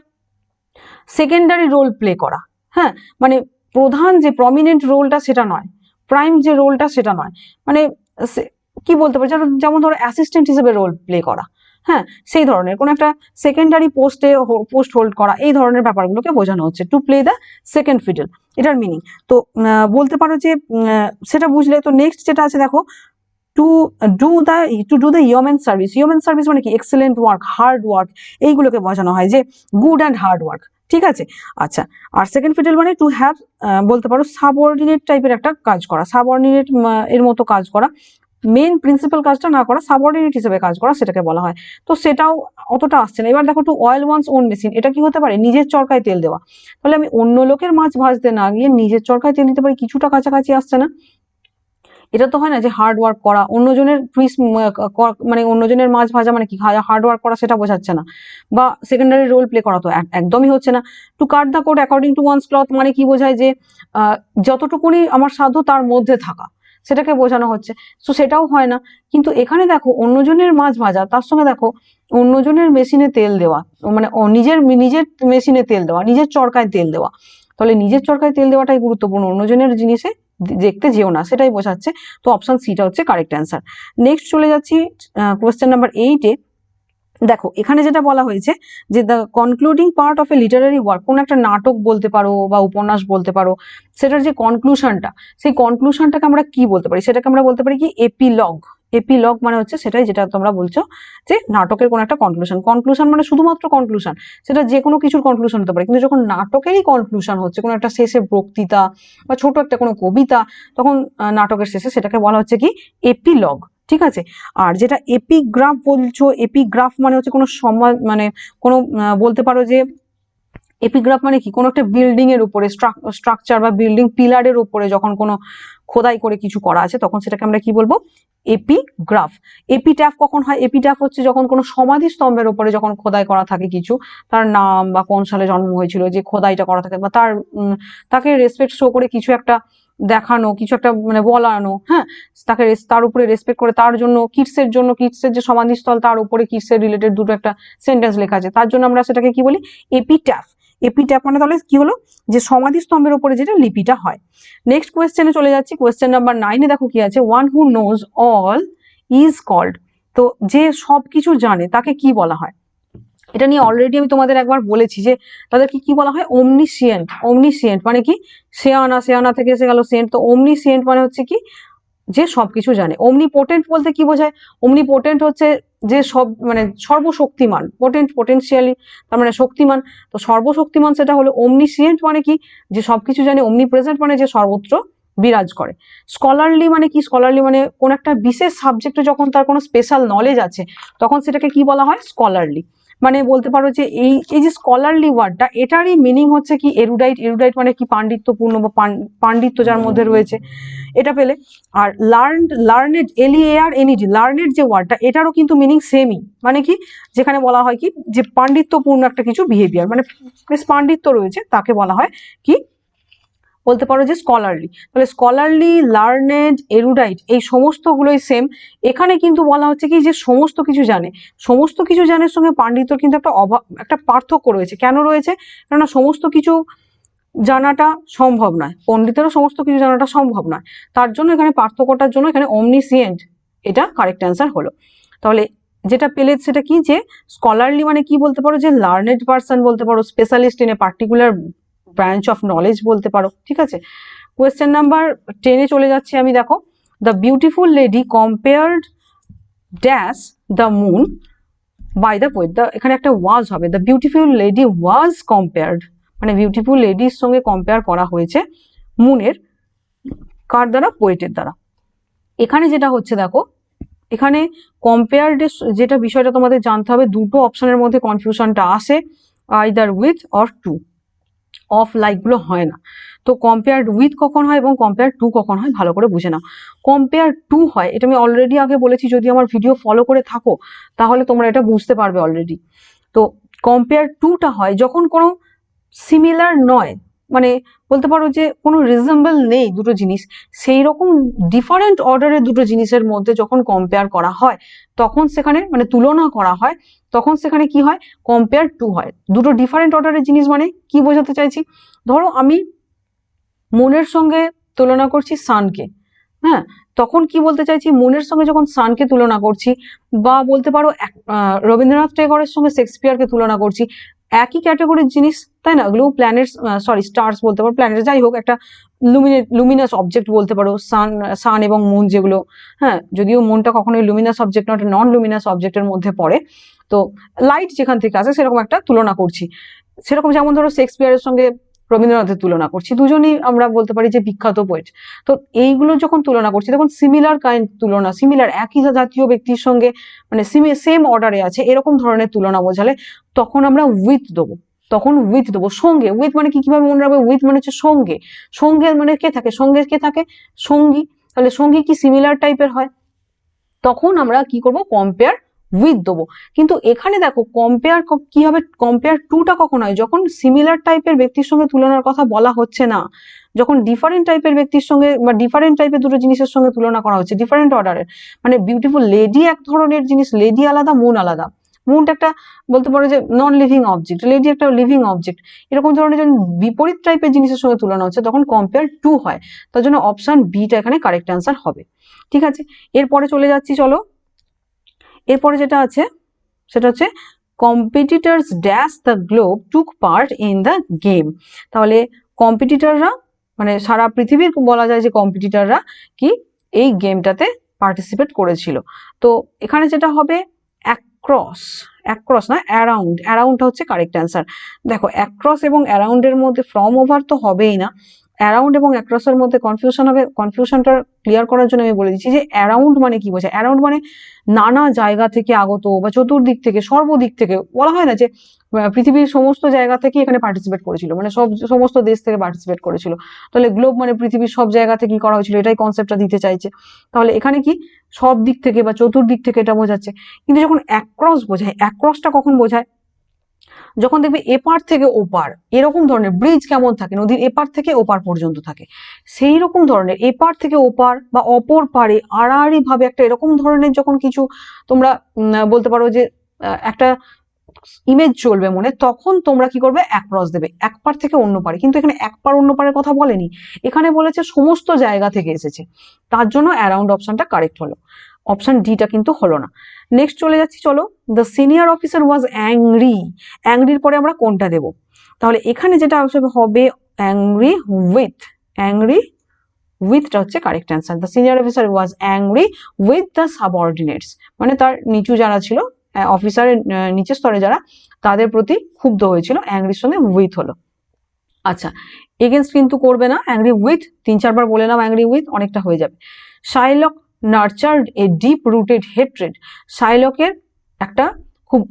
সেকেন্ডারি রোল প্লে করা। হ্যাঁ, মানে প্রধান যে প্রমিনেন্ট রোলটা সেটা নয়, প্রাইম যে রোলটা সেটা নয়, মানে কি বলতে পারি, যেমন ধরো অ্যাসিস্ট্যান্ট হিসেবে রোল প্লে করা, হ্যাঁ সেই ধরনের কোন একটা সেকেন্ডারি পোস্ট হোল্ড করা, এই ধরনের ব্যাপারগুলোকে বোঝানো হচ্ছে to play the second fiddle, এটার মিনিং। তো বলতে পারো যে সেটা বুঝলে। তো নেক্সট যেটা আছে দেখো, to do the human service. Human service মানে কি এক্সেলেন্ট ওয়ার্ক, হার্ড ওয়ার্ক, এইগুলোকে বোঝানো হয় যে গুড অ্যান্ড হার্ড ওয়ার্ক। ঠিক আছে, আচ্ছা। আর সেকেন্ড ফিডেল মানে টু হ্যাভ, বলতে পারো সাবঅর্ডিনেট টাইপের একটা কাজ করা, সাবঅর্ডিনেট এর মতো কাজ করা, মেন প্রিন্সিপাল কাজটা না করা, সাবঅর্ডিনেট হিসেবে কাজ করা, সেটাকে বলা হয়। তো সেটাও অতটা আসছে না। এবার দেখো to oil one's own machine, এটা কি হতে পারে, নিজের চরকায় তেল দেওয়া। তাহলে আমি অন্য লোকের মাছ ভাজতে না গিয়ে নিজের চরকায় তেল দিতে পারি, কিছুটা কাছাকাছি আসছে না? এটা তো হয় না যে হার্ড ওয়ার্ক করা, অন্যজনের ফিস মানে অন্যজনের মাছ ভাজা মানে কি হার্ড ওয়ার্ক করা, সেটা বোঝাচ্ছে না। বা সেকেন্ডারি রোল প্লে করা তো একদমই হচ্ছে না। To cut the coat according to one's cloth মানে কি বোঝায়, যে যতটুকুনি আমার সাধ্য তার মধ্যে থাকা, সেটাকে বোঝানো হচ্ছে। তো সেটাও হয় না। কিন্তু এখানে দেখো অন্যজনের মাছ ভাজা, তার সঙ্গে দেখো অন্যজনের মেশিনে তেল দেওয়া, মানে নিজের নিজের মেশিনে তেল দেওয়া, নিজের চরকায় তেল দেওয়া। তাহলে নিজের চরকায় তেল দেওয়াটাই গুরুত্বপূর্ণ, অন্যজনের জিনিসে দেখতে যেও না, সেটাই বোঝাচ্ছে। তো অপশন সিটা হচ্ছে কারেক্ট অ্যান্সার। নেক্সট চলে যাচ্ছি কোয়েশ্চেন নাম্বার 8-এ। দেখো এখানে যেটা বলা হয়েছে যে the concluding part of A Literary work, কোন একটা নাটক বলতে পারো বা উপন্যাস বলতে পারো, সেটার যে কনক্লুশনটা, সেই কনক্লুশনটাকে আমরা কি বলতে পারি, সেটাকে আমরা বলতে পারি কি এপিলগ। এপিলগ মানে হচ্ছে সেটাই যেটা তোমরা বলছো যে নাটকের কোন একটা কনক্লুশন। কনক্লুশন মানে শুধুমাত্র কনক্লুশন, সেটা যে কোনো কিছুর কনক্লুশন হতে পারে, কিন্তু যখন নাটকেরই কনক্লুশন হচ্ছে, কোনো একটা শেষে বক্তৃতা বা ছোট একটা কোনো কবিতা, তখন নাটকের শেষে সেটাকে বলা হচ্ছে কি এপিলগ। ঠিক আছে, আর যেটা এপিগ্রাফ বলছো, এপিগ্রাফ মানে হচ্ছে কোনো সমাজ, মানে কোনো বলতে পারো যে এপিগ্রাফ মানে কি কোনো একটা বিল্ডিং এর উপরে, স্ট্রাকচার বা বিল্ডিং পিলারের উপরে যখন কোনো খোদাই করে কিছু করা আছে, তখন সেটাকে আমরা কি বলবো, এপিগ্রাফ। এপিট্যাফ কখন হয়, এপিট্যাফ হচ্ছে যখন কোনো সমাধি স্তম্ভের উপরে যখন খোদাই করা থাকে কিছু, তার নাম বা কোন সালে জন্ম হয়েছিল, যে খোদাইটা করা থাকে, বা তাকে রেসপেক্ট শো করে কিছু একটা দেখানো, কিছু একটা মানে বলানো, হ্যাঁ, তাকে তার উপরে রেসপেক্ট করে, তার জন্য কিডসের যে সমাধিস্থল তার উপরে কিডসের রিলেটেড দুটো একটা সেন্টেন্স লেখা আছে, তার জন্য আমরা সেটাকে কি বলি, এপিট্যাফ। এপিট্যাফ মানে তাহলে কি হলো, যে সমাধিস্তম্ভের উপরে যেটা লিপিটা হয়। নেক্সট কোয়েশ্চেনে চলে যাচ্ছি, কোয়েশ্চেন নাম্বার 9-এ দেখো কি আছে, one who knows all is called. তো যে সব কিছু জানে তাকে কি বলা হয়? এটা নিয়ে অলরেডি আমি তোমাদের একবার বলেছি যে তাদেরকে কি বলা হয়, ওমনিসিয়েন্ট। ওমনিসিয়েন্ট মানে কি, সেয়ানা, সেয়ানা থেকে এসে গেল সেন্ট, তো ওমনিসিয়েন্ট মানে হচ্ছে কি, যে সবকিছু জানে। ওমনিপোটেন্ট বলতে কি বোঝায়, ওমনিপোটেন্ট হচ্ছে যে সব মানে সর্বশক্তিমান, পোটেন্ট পোটেন্সিয়ালি তার মানে শক্তিমান, তো সর্বশক্তিমান সেটা হলো। ওমনিসিয়েন্ট মানে কি, যে সবকিছু জানে। ওমনিপ্রেজেন্ট মানে যে সর্বত্র বিরাজ করে। স্কলারলি মানে কি, স্কলারলি মানে কোন একটা বিশেষ সাবজেক্টে যখন তার কোনো স্পেশাল নলেজ আছে তখন সেটাকে কি বলা হয়, স্কলারলি। মানে বলতে পারো যে এই এই যে স্কলারলি ওয়ার্ডটা, এটারই মিনিং হচ্ছে কি এরুডাইট। এরুডাইট মানে কি, পাণ্ডিত্যপূর্ণ বা পাণ্ডিত্য যার মধ্যে রয়েছে, এটা পেলে। আর লার্নেড, LEARNED, লার্নেড যে ওয়ার্ডটা, এটারও কিন্তু মিনিং সেমই। মানে কি, যেখানে বলা হয় কি, যে পাণ্ডিত্যপূর্ণ একটা কিছু বিহেভিয়ার, মানে বেশ পাণ্ডিত্য রয়েছে, তাকে বলা হয় কি, বলতে পারো যে স্কলারলি। তাহলে স্কলারলি, লার্নেড, এরুডাইট এই সমস্তগুলোই সেম। এখানে কিন্তু বলা হচ্ছে কি, যে সমস্ত কিছু জানে। সমস্ত কিছু জানের সঙ্গে পাণ্ডিত্যর কিন্তু একটা পার্থক্য রয়েছে। কেন রয়েছে? কেননা সমস্ত কিছু জানাটা সম্ভব নয়, পণ্ডিতেরও সমস্ত কিছু জানাটা সম্ভব নয়, তার জন্য এখানে পার্থক্যটার জন্য এখানে অমনিসিয়েন্ট, এটা কারেক্ট অ্যান্সার হলো। তাহলে যেটা পেলে সেটা কি, যে স্কলারলি মানে কি বলতে পারো, যে লার্নেড পারসন বলতে পারো, specialist in a particular branch of knowledge বলতে পারো, ঠিক আছে। কোয়েশ্চেন নাম্বার 10-এ চলে যাচ্ছি আমি, দেখো, the beautiful lady compared dash the moon by the poet. এখানে একটা ওয়াজ হবে, the beautiful lady was compared, মানে বিউটিফুল লেডির সঙ্গে কম্পেয়ার করা হয়েছে মুনের, কার দ্বারা, পোয়েটের দ্বারা। এখানে যেটা হচ্ছে দেখো, এখানে কম্পেয়ার্ড যেটা বিষয়টা তোমাদের জানতে হবে, দুটো অপশনের মধ্যে কনফিউশনটা আসে, either with or to, of লাইকগুলো হয় না। তো কম্পেয়ার্ড উইথ কখন হয় এবং কম্পেয়ার টু কখন হয়, ভালো করে বুঝে নাও। কম্পেয়ার টু হয়, এটা আমি অলরেডি আগে বলেছি, যদি আমার ভিডিও ফলো করে থাকো তাহলে তোমরা এটা বুঝতে পারবে অলরেডি। তো কম্পেয়ার টুটা হয় যখন কোনো সিমিলার নয়, মানে বলতে পারো যে কোনো রিজনেবল নেই দুটো জিনিস, সেই রকম ডিফারেন্ট অর্ডারের দুটো জিনিসের মধ্যে যখন কম্পেয়ার করা হয়, তখন সেখানে মানে তুলনা করা হয়, তখন সেখানে কি হয়, কম্পেয়ার টু হয়। দুটো ডিফারেন্ট অর্ডারের জিনিস মানে কি বোঝাতে চাইছি, ধরো আমি মুনের সঙ্গে তুলনা করছি সানকে, হ্যাঁ, তখন কি বলতে চাইছি, মুনের সঙ্গে যখন সানকে তুলনা করছি, বা বলতে পারো রবীন্দ্রনাথ টেগরের সঙ্গে শেক্সপিয়ারকে তুলনা করছি, একই ক্যাটাগরির জিনিস, তাই না, ওগুলো প্ল্যানেটস, সরি স্টার্স বলতে পারো, প্ল্যানেট যাই হোক, একটা লুমিনাস অবজেক্ট বলতে পারো, সান এবং মুন যেগুলো, হ্যাঁ, যদিও মুনটা কখনোই লুমিনাস অবজেক্ট নয়, নন লুমিনাস অবজেক্টের মধ্যে পড়ে, তো লাইট যেখান থেকে আসে সেরকম একটা তুলনা করছি। সেরকম যেমন ধরো শেক্সপিয়ারের সঙ্গে রবীন্দ্রনাথের তুলনা করছি, দুজনই আমরা বলতে পারি যে বিখ্যাত পোয়েট। তো এইগুলো যখন তুলনা করছি তখন সিমিলার কাইন্ড তুলনা, সিমিলার একই জাতীয় ব্যক্তির সঙ্গে মানে সেম অর্ডারে আছে এরকম ধরনের তুলনা বোঝালে তখন আমরা উইথ দেবো, তখন উইথ দেবো। সঙ্গে, উইথ মানে কি, কিভাবে মনে রাখবে, উইথ মানে হচ্ছে সঙ্গে, সঙ্গে মানে কে থাকে, সঙ্গে কে থাকে, সঙ্গী। তাহলে সঙ্গী কি সিমিলার টাইপের হয়, তখন আমরা কি করব, কম্পেয়ার উইথ দেবো। কিন্তু এখানে দেখো কম্পেয়ার কি হবে, কম্পেয়ার টুটা কখন হয়, যখন সিমিলার টাইপের ব্যক্তির সঙ্গে তুলনার কথা বলা হচ্ছে না, যখন ডিফারেন্ট টাইপের ব্যক্তির সঙ্গে বা ডিফারেন্ট টাইপের দুটো জিনিসের সঙ্গে তুলনা করা হচ্ছে, ডিফারেন্ট অর্ডারের, মানে বিউটিফুল লেডি এক ধরনের জিনিস, লেডি আলাদা, মুন আলাদা। মুনটা একটা বলতে পারো যে নন লিভিং অবজেক্ট, লেডি একটা লিভিং অবজেক্ট, এরকম ধরনের যখন বিপরীত টাইপের জিনিসের সঙ্গে তুলনা হচ্ছে তখন কম্পেয়ার টু হয়। তার জন্য অপশন বিটা এখানে কারেক্ট অ্যান্সার হবে, ঠিক আছে। এরপরে চলে যাচ্ছি, চলো, এরপরে যেটা আছে সেটা হচ্ছে competitors dash the globe took part in the game. তাহলে কম্পিটিটররা মানে সারা পৃথিবীর বলা যায় যে কম্পিটিটররা কি এই গেমটাতে পার্টিসিপেট করেছিল। তো এখানে যেটা হবে অ্যাক্রস, অ্যাক্রস না অ্যারাউন্ড, অ্যারাউন্ডটা হচ্ছে কারেক্ট অ্যান্সার। দেখো অ্যাক্রস এবং অ্যারাউন্ডের মধ্যে ফ্রম ওভার তো হবেই না, অ্যারাউন্ড এবং অ্যাক্রসের মধ্যে কনফিউশন হবে। কনফিউশনটা ক্লিয়ার করার জন্য আমি বলে দিচ্ছি যে অ্যারাউন্ড মানে কি বোঝায়, অ্যারাউন্ড মানে নানা জায়গা থেকে আগত বা চতুর্দিক থেকে, সর্বদিক থেকে, বলা হয় না যে পৃথিবীর সমস্ত জায়গা থেকে এখানে পার্টিসিপেট করেছিল, মানে সমস্ত দেশ থেকে পার্টিসিপেট করেছিল। তাহলে গ্লোব মানে পৃথিবীর সব জায়গা থেকে করা হয়েছিল, এটাই কনসেপ্টটা দিতে চাইছে। তাহলে এখানে কি সব দিক থেকে বা চতুর্দিক থেকে এটা বোঝাচ্ছে। কিন্তু যখন অ্যাক্রস বোঝায়, অ্যাক্রসটা কখন বোঝায়, যখন দেখবে এপার থেকে ওপার, এরকম ধরনের ব্রিজ কেমন থাকে, নদীর এপার থেকে ওপার পর্যন্ত থাকে, সেই রকম ধরনের এপার থেকে ওপার বা অপর পারে আড়াআড়ি ভাবে একটা এরকম ধরনের যখন কিছু তোমরা বলতে পারো যে একটা ইমেজ চলবে মনে, তখন তোমরা কি করবে, অ্যাক্রস দেবে, এক পার থেকে অন্য পারে। কিন্তু এখানে এক পার অন্য পারের কথা বলেনি, এখানে বলেছে সমস্ত জায়গা থেকে এসেছে, তার জন্য অ্যারাউন্ড অপশনটা কারেক্ট হলো, অপশন ডিটা কিন্তু হলো না। নেক্সট চলে যাচ্ছি, চলো। The senior officer was angry, অ্যাংরির পরে আমরা কোনটা দেব, তাহলে এখানে যেটা হবে অ্যাংরি উইথ, অ্যাংরি উইথটা হচ্ছে correct answer. The senior officer was angry with the সাবঅর্ডিনেটস, মানে তার নিচু যারা ছিল, অফিসারের নিচের স্তরে যারা, তাদের প্রতি ক্ষুব্ধ হয়েছিল, অ্যাংরির সঙ্গে উইথ হলো। আচ্ছা, এগেনস্ট কিন্তু করবে না, অ্যাংরি উইথ 3-4 বার বলে নাও, অ্যাংরি উইথ অনেকটা হয়ে যাবে। Shylock nurtured a deep rooted hatred, শাইলকের একটা খুব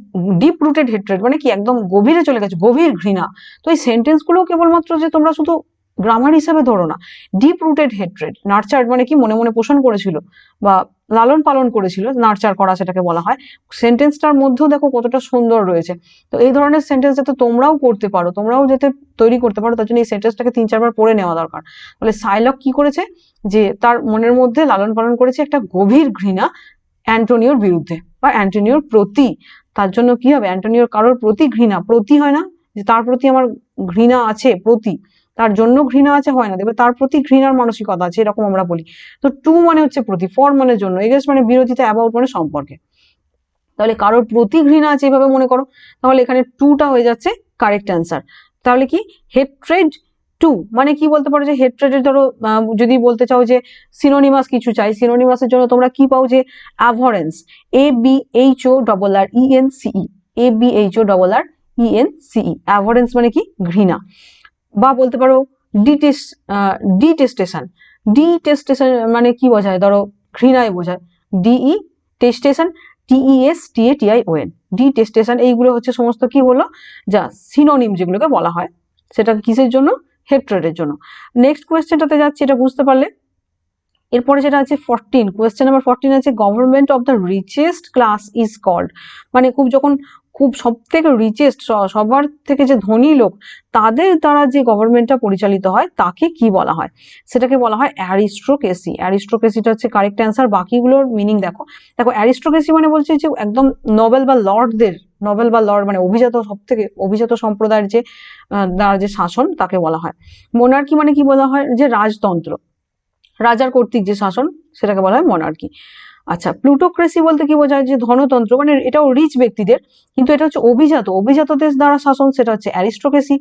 ডিপ রুটেড হেট্রেড মানে কি, একদম গভীরে চলে গেছে, গভীর ঘৃণা। তো এই সেন্টেন্সগুলো কেবলমাত্র যে তোমরা শুধু গ্রামার হিসাবে ধরো না, ডিপ রুটেড হেট্রেড, নার্চার্ড মানে কি, মনে মনে পোষণ করেছিল বা লালন পালন করেছিল, নার্চার করা সেটাকে বলা হয়। সেন্টেন্সটার মধ্যেও দেখো কতটা সুন্দর রয়েছে। তো এই ধরনের সেন্টেন্স যাতে তোমরাও করতে পারো, তোমরাও যাতে তৈরি করতে পারো, তার জন্য এই সেন্টেন্সটাকে 3-4 বার পড়ে নেওয়া দরকার। তাহলে শাইলক কি করেছে, যে তার মনের মধ্যে লালন পালন করেছে একটা গভীর ঘৃণা অ্যান্টোনিওর বিরুদ্ধে বা অ্যান্টোনিওর প্রতি। তার জন্য কি হবে, অ্যান্টোনিওর কারোর প্রতি ঘৃণা, প্রতি হয় না যে তার প্রতি আমার ঘৃণা আছে, প্রতি, তার জন্য ঘৃণা আছে হয় না, দেখবে তার প্রতি ঘৃণার মানসিকতা আছে, এরকম আমরা বলি। তো টু মানে হচ্ছে প্রতি, ফর মানে জন্য, এগেন্স্ট মানে বিরোধিতা, অ্যাবাউট মানে সম্পর্কে। তাহলে কারোর প্রতি ঘৃণা আছে এভাবে মনে করো, তাহলে এখানে টুটা হয়ে যাচ্ছে কারেক্ট অ্যান্সার। তাহলে কি, হেট্রেড টু মানে কি বলতে পারো, যে হেট্রেডের ধরো যদি বলতে চাও যে সিনোনিমাস কিছু চাই, সিনোনিমাসের জন্য তোমরা কি পাও, যে অ্যাভরেন্স, ABHORRENCE, ABHORRENCE, অ্যাভরেন্স মানে কি, ঘৃণা। বা বলতে পারো ডিটেস্টেশন, ডিটেস্টেশন মানে কি বোঝায়, ধরো ঘৃণায় বোঝায়, ডিই টেস্টেশন, TESTATION, ডিটেস্টেশন, এইগুলো হচ্ছে সমস্ত কি হলো, যা সিনোনিম যেগুলোকে বলা হয়, সেটা কিসের জন্য, হেট্রেডের জন্য। নেক্সট কোয়েশ্চেনটাতে যাচ্ছি, এটা বুঝতে পারলে। এরপরে যেটা আছে 14, কোয়েশ্চেন নাম্বার 14 আছে, government of the richest class is called, মানে যখন খুব সব থেকে রিচেস্ট, সবার থেকে যে ধনী লোক, তাদের দ্বারা যে গভর্নমেন্টটা পরিচালিত হয় তাকে কি বলা হয়, সেটাকে বলা হয় অ্যারিস্টোক্রেসি। অ্যারিস্টোক্রেসিটা হচ্ছে কারেক্ট অ্যান্সার। বাকিগুলোর মিনিং দেখো, অ্যারিস্টোক্রেসি মানে বলছে যে একদম নোবেল বা লর্ডদের, নোবেল বা লর্ড মানে অভিজাত, সব থেকে অভিজাত সম্প্রদায়ের যে দ্বারা যে শাসন, তাকে বলা হয়। মোনার্কি মানে কি বলা হয়, যে রাজতন্ত্র, রাজার কর্তৃক যে শাসন, সেটাকে বলা হয় মনার্কি। আচ্ছা, প্লুটোক্রেসি বলতে কি বোঝায়, যে ধনতন্ত্র, মানে এটাও রিচ ব্যক্তিদের, কিন্তু এটা হচ্ছে অভিজাতদের দ্বারা শাসন, সেটা হচ্ছে অ্যারিস্টোক্রেসি।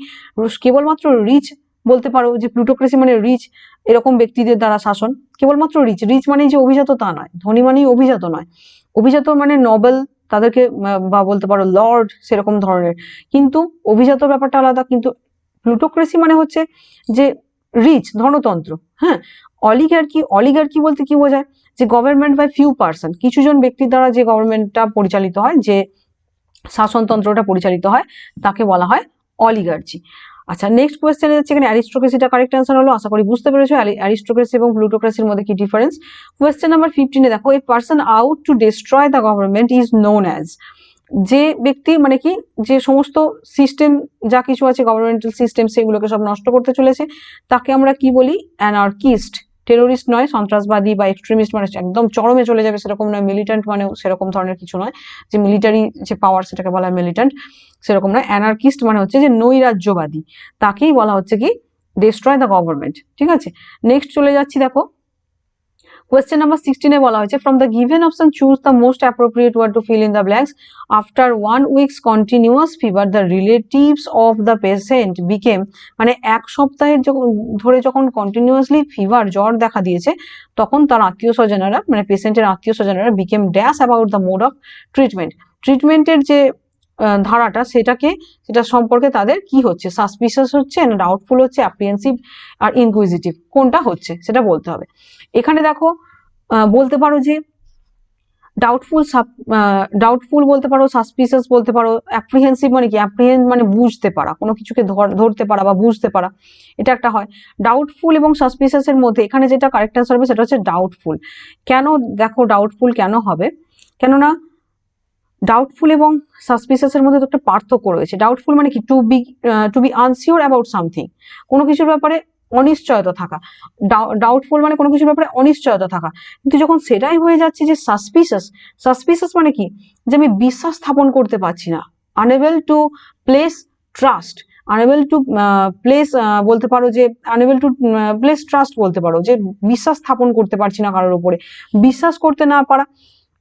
কেবলমাত্র রিচ বলতে পারো, যে প্লুটোক্রেসি মানে রিচ, এরকম ব্যক্তিদের দ্বারা শাসন, কেবলমাত্র রিচ, রিচ মানেই যে অভিজাত তা নয়, ধনী মানেই অভিজাত নয়, অভিজাত মানে নোবেল, তাদেরকে বা বলতে পারো লর্ড, সেরকম ধরনের, কিন্তু অভিজাত ব্যাপারটা আলাদা। কিন্তু প্লুটোক্রেসি মানে হচ্ছে যে রিচ, ধনতন্ত্র। হ্যাঁ, অলিগার্কি বলতে কি বোঝায়, যে গভর্নমেন্ট বাই ফিউ পার্সন, কিছুজন ব্যক্তির দ্বারা যে গভর্নমেন্টটা পরিচালিত হয়, যে শাসনতন্ত্রটা পরিচালিত হয়, তাকে বলা হয় অলিগার্চি। আচ্ছা, নেক্সট কোয়েশ্চেনে যাচ্ছে, এখানে অ্যারিস্টোক্রেসিটা কারেক্ট অ্যান্সার হলো, আশা করি বুঝতে পেরেছো অ্যারিস্টোক্রেসি এবং প্লুটোক্রেসির মধ্যে কি ডিফারেন্স। কোয়েশ্চেন নাম্বার 15 দেখো, a person out to destroy the government is known as, যে ব্যক্তি মানে কি, যে সমস্ত সিস্টেম যা কিছু আছে, গভর্নমেন্টাল সিস্টেম, সেগুলোকে সব নষ্ট করতে চলেছে, তাকে আমরা কি বলি, অ্যানার্কিস্ট। টেরোরিস্ট নয়, সন্ত্রাসবাদী বা এক্সট্রিমিস্ট মানে একদম চরমে চলে যাবে সেরকম নয়, মিলিটেন্ট মানে সেরকম ধরনের কিছু নয়, যে মিলিটারি যে পাওয়ার সেটাকে বলা হয় মিলিটেন্ট, সেরকম নয়। অ্যানার্কিস্ট মানে হচ্ছে যে নৈরাজ্যবাদী, তাকেই বলা হচ্ছে কি, ডিস্ট্রয় দ্য গভর্নমেন্ট। ঠিক আছে, নেক্সট চলে যাচ্ছি, দেখো কোয়েশ্চেন নাম্বার 16 বলা হয়েছে, from the given option choose the most appropriate word to fill in the blanks. After 1 weeks continuous fever the relatives of the patient became, মানে 1 সপ্তাহের ধরে যখন কন্টিনিউয়াসলি ফিভার, জ্বর দেখা দিয়েছে, তখন তার আত্মীয় স্বজনেরা, মানে পেশেন্টের আত্মীয় স্বজনেরা, became dash about the mode of treatment, ট্রিটমেন্টের যে ধারাটা, সেটা সম্পর্কে তাদের কি হচ্ছে, সাসপিশিয়াস হচ্ছে না ডাউটফুল হচ্ছে, অ্যাপ্রিহেনসিভ আর ইনকুইজিটিভ, কোনটা হচ্ছে সেটা বলতে হবে। এখানে দেখো বলতে পারো যে ডাউটফুল বলতে পারো, সাসপিশিয়াস বলতে পারো, অ্যাপ্রিহেনসিভ মানে কি, অ্যাপ্রিহেন্ড মানে বুঝতে পারা, কোনো কিছুকে ধরতে পারা বা বুঝতে পারা, এটা একটা হয়। ডাউটফুল এবং সাসপিশিয়াস এর মধ্যে এখানে যেটা কারেক্ট অ্যান্সার হবে সেটা হচ্ছে ডাউটফুল। কেন, দেখো ডাউটফুল কেন হবে, কেননা ডাউটফুল এবং সাসপিসিয়াসের মধ্যে তো একটা পার্থক্য রয়েছে। ডাউটফুল মানে কি, টু বি আনসিওর অ্যাবাউট সামথিং, কোনো কিছুর ব্যাপারে অনিশ্চয়তা থাকা। ডাউটফুল মানে কোনো কিছুর ব্যাপারে অনিশ্চয়তা থাকা। কিন্তু যখন সেটাই হয়ে যাচ্ছে যে সাসপিশাস, সাসপিশাস মানে কি, যে আমি বিশ্বাস স্থাপন করতে পারছি না, unable to place trust, unable to place, বলতে পারো যে আনএবল টু প্লেস ট্রাস্ট বলতে পারো, যে বিশ্বাস স্থাপন করতে পারছি না কারোর উপরে, বিশ্বাস করতে না পারা।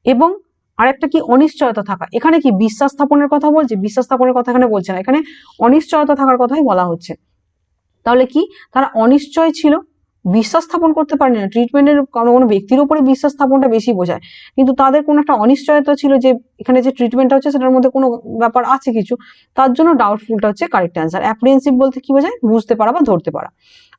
এবং আরেকটা কি, অনিশ্চয়তা থাকা। এখানে কি বিশ্বাস স্থাপনের কথা বলছে? বিশ্বাস স্থাপনের কথা এখানে বলছে না, এখানে অনিশ্চয়তা থাকার কথাই বলা হচ্ছে। তাহলে কি, তারা অনিশ্চয় ছিল, বিশ্বাস স্থাপন করতে পারেনি না। ট্রিটমেন্টের কোনো ব্যক্তির উপরে বিশ্বাস স্থাপনটা বেশি বোঝায়, কিন্তু তাদের কোনো একটা অনিশ্চয়তা ছিল যে এখানে যে ট্রিটমেন্টটা হচ্ছে সেটার মধ্যে কোনো ব্যাপার আছে কিছু, তার জন্য ডাউটফুলটা হচ্ছে কারেক্ট অ্যান্সার। অ্যাপ্রিহেন্সিভ বলতে কি বোঝায়? বুঝতে পারা বা ধরতে পারা।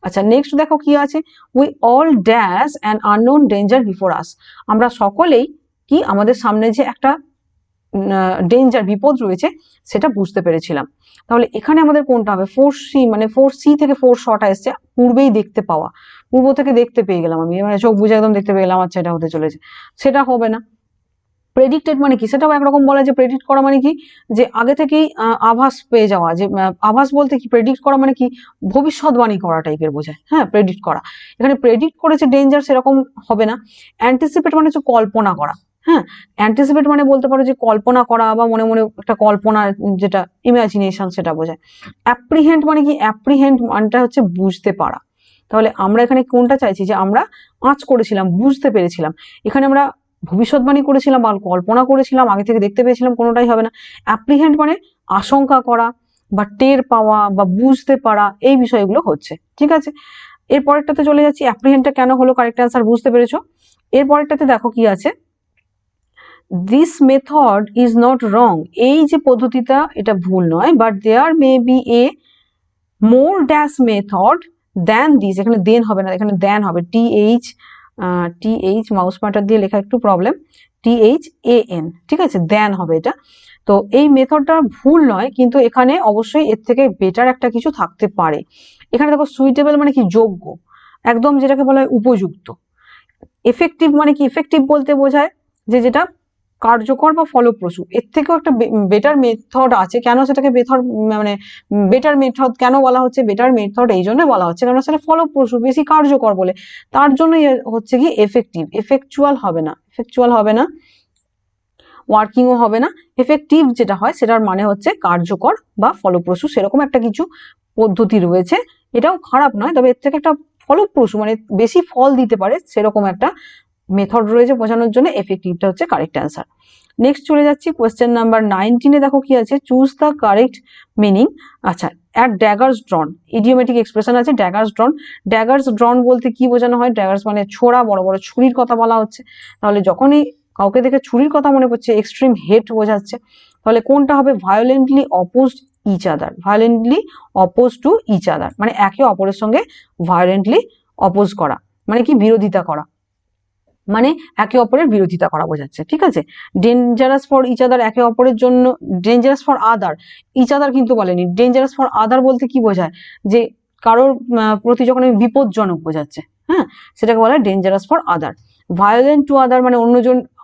আচ্ছা, নেক্সট দেখো কি আছে, we all dash an unknown danger before us. আমরা সকলেই কি, আমাদের সামনে যে একটা ডেঞ্জার, বিপদ রয়েছে সেটা বুঝতে পেরেছিলাম। তাহলে এখানে আমাদের কোনটা হবে? 4C, মানে 4C থেকে 4 শটা এসছে, পূর্বেই দেখতে পাওয়া, পূর্ব থেকে দেখতে পেয়ে গেলাম আমি, মানে চোখ বুঝে একদম দেখতে পেয়ে গেলাম, আচ্ছা এটা হতে চলেছে, সেটা হবে না। প্রেডিক্টেড মানে কি, সেটাও একরকম বলা, যে প্রেডিক্ট করা মানে কি, যে আগে থেকেই আভাস পেয়ে যাওয়া, যে আভাস বলতে কি, প্রেডিক্ট করা মানে কি, ভবিষ্যৎবাণী করা টাইপের বোঝায়। হ্যাঁ, প্রেডিক্ট করা, এখানে প্রেডিক্ট করেছে ডেঞ্জার, সেরকম হবে না। অ্যান্টিসিপেট মানে হচ্ছে কল্পনা করা। হ্যাঁ, অ্যান্টিসিপেট মানে বলতে পারো যে কল্পনা করা, বা মনে মনে একটা কল্পনা, যেটা ইমাজিনেশন, সেটা বোঝায়। অ্যাপ্রিহেন্ড মানে কি, অ্যাপ্রিহেন্ড মানটা হচ্ছে বুঝতে পারা। তাহলে আমরা এখানে কোনটা চাইছি, যে আমরা আঁচ করেছিলাম, বুঝতে পেরেছিলাম। এখানে আমরা ভবিষ্যৎবাণী করেছিলাম বা কল্পনা করেছিলাম, আগে থেকে দেখতে পেয়েছিলাম, কোনোটাই হবে না। অ্যাপ্রিহেন্ড মানে আশঙ্কা করা বা টের পাওয়া বা বুঝতে পারা, এই বিষয়গুলো হচ্ছে। ঠিক আছে, এর পরেরটাতে চলে যাচ্ছি। অ্যাপ্রিহেন্ডটা কেন হলো কারেক্ট অ্যান্সার, বুঝতে পেরেছো। এর পরেরটাতে দেখো কি আছে, this method is not wrong. এই যে পদ্ধতিটা, এটা ভুল নয়, but there may be a more dash method than this. এখানে দেন হবে না, এখানে দ্যান হবে। টিএইচ মাউস পয়েন্টার দিয়ে লেখা একটু প্রবলেম, THAN, ঠিক আছে, দ্যান হবে এটা। তো এই মেথডটা ভুল নয়, কিন্তু এখানে অবশ্যই এর থেকে বেটার একটা কিছু থাকতে পারে। এখানে দেখো, সুইটেবল মানে কি, যোগ্য, একদম যেটাকে বলা হয় উপযুক্ত। এফেক্টিভ মানে কি, এফেক্টিভ বলতে বোঝায় যে যেটা কার্যকর বা ফলপ্রসূ। এর থেকেও একটা বেটার মেথড আছে। কেন সেটাকে মানে বেটার মেথড কেন বলা হচ্ছে? বেটার মেথড এই জন্য বলা হচ্ছে কারণ সেটা ফলপ্রসূ, বেশি কার্যকর বলে। তার জন্যই হচ্ছে কি এফেক্টিভ। এফেকচুয়াল হবে না, এফেকচুয়াল হবে না, ওয়ার্কিংও হবে না। এফেক্টিভ যেটা হয় সেটার মানে হচ্ছে কার্যকর বা ফলপ্রসূ, সেরকম একটা কিছু পদ্ধতি রয়েছে। এটাও খারাপ নয়, তবে এর থেকে একটা ফলপ্রসূ, মানে বেশি ফল দিতে পারে, সেরকম একটা মেথড রয়েছে বোঝানোর জন্য। এফেক্টিভটা হচ্ছে কারেক্ট অ্যান্সার। নেক্সট চলে যাচ্ছি কোয়েশ্চেন নাম্বার 19-এ। দেখো কি আছে, চুজ দ্য কারেক্ট মিনিং। আচ্ছা, অ্যাট ড্যাগার্স ড্রন, ইডিওমেটিক এক্সপ্রেশন আছে ড্যাগার্স ড্রন। ড্যাগার্স ড্রন বলতে কি বোঝানো হয়? ড্যাগার্স মানে ছোড়া, বড় বড় ছুরির কথা বলা হচ্ছে। তাহলে যখনই কাউকে দেখে ছুরির কথা মনে পড়ছে, এক্সট্রিম হেট বোঝাচ্ছে। তাহলে কোনটা হবে? Violently opposed each other, violently oppose to each other, মানে একে অপরের সঙ্গে ভায়োলেন্টলি অপোজ করা, মানে কি বিরোধিতা করা, মানে একে অপরের বিরোধিতা করা বোঝাচ্ছে। ঠিক আছে, ডেঞ্জারাস ফর ইচ আদার, একে অপরের জন্য। Dangerous for other, each other কিন্তু বলেনি। ডেঞ্জারাস ফর আদার বলতে কি বোঝায়? যে কারোর প্রতি যখন বিপজ্জনক বোঝাচ্ছে, হ্যাঁ, সেটাকে বলা হয় dangerous for other. Violent to other মানে